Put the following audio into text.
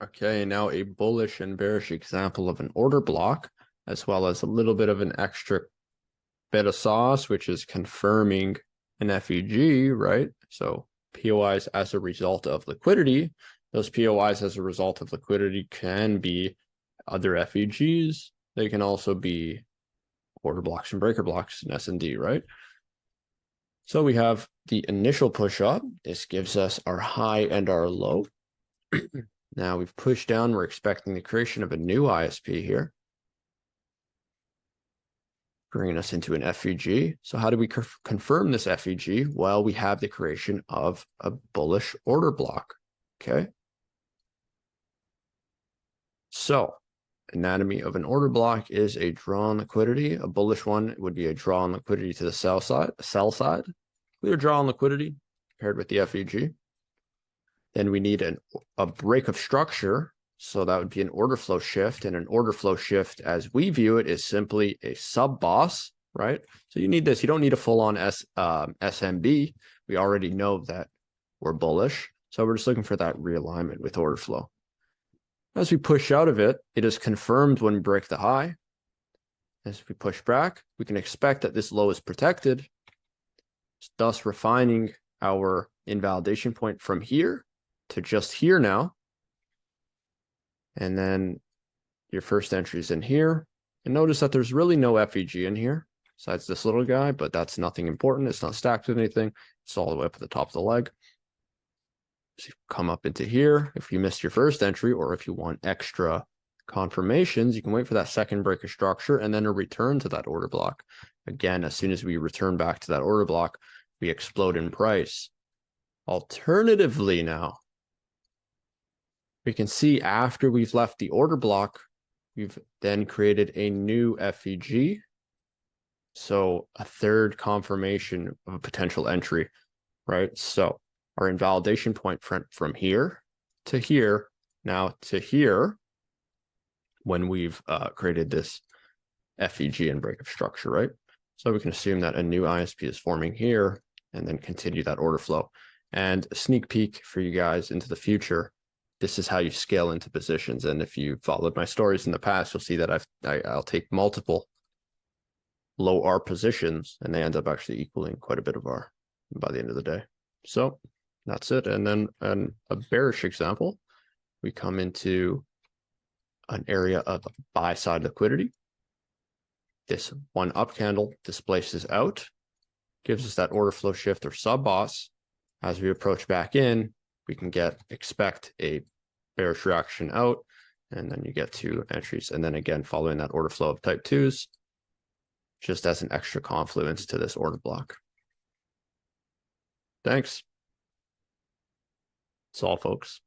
Okay, now a bullish and bearish example of an order block, as well as a little bit of an extra bit of sauce, which is confirming an FEG, right? So POIs as a result of liquidity. Those POIs as a result of liquidity can be other FEGs. They can also be order blocks and breaker blocks in S&D, right? So we have the initial push up. This gives us our high and our low. Now we've pushed down. We're expecting the creation of a new ISP here, bringing us into an FEG. So how do we confirm this FEG? Well, we have the creation of a bullish order block. Okay. So anatomy of an order block is a draw on liquidity. A bullish one would be a draw on liquidity to the sell side. Clear draw on liquidity paired with the FEG. Then we need a break of structure. So that would be an order flow shift. And an order flow shift, as we view it, is simply a sub boss, right? So you need this. You don't need a full-on SMB. We already know that we're bullish. So we're just looking for that realignment with order flow. As we push out of it, it is confirmed when we break the high. As we push back, we can expect that this low is protected, thus refining our invalidation point from here to just here now. And then your first entry is in here. And notice that there's really no FEG in here besides this little guy, but that's nothing important. It's not stacked with anything. It's all the way up at the top of the leg. So you come up into here. If you missed your first entry, or if you want extra confirmations, you can wait for that second break of structure and then a return to that order block. Again, as soon as we return back to that order block, we explode in price. Alternatively now, we can see after we've left the order block, we've then created a new FEG. So a third confirmation of a potential entry, right? So our invalidation point from here to here, now to here, when we've created this FEG and break of structure, right? So we can assume that a new ISP is forming here and then continue that order flow. And a sneak peek for you guys into the future, this is how you scale into positions. And if you followed my stories in the past, you'll see that I'll take multiple low R positions and they end up actually equaling quite a bit of R by the end of the day. So that's it. And then a bearish example, we come into an area of buy side liquidity. This one up candle displaces out, gives us that order flow shift or sub boss. As we approach back in, we can expect a bearish reaction out, and then you get two entries. And then again, following that order flow of type 2s, just as an extra confluence to this order block. Thanks. That's all, folks.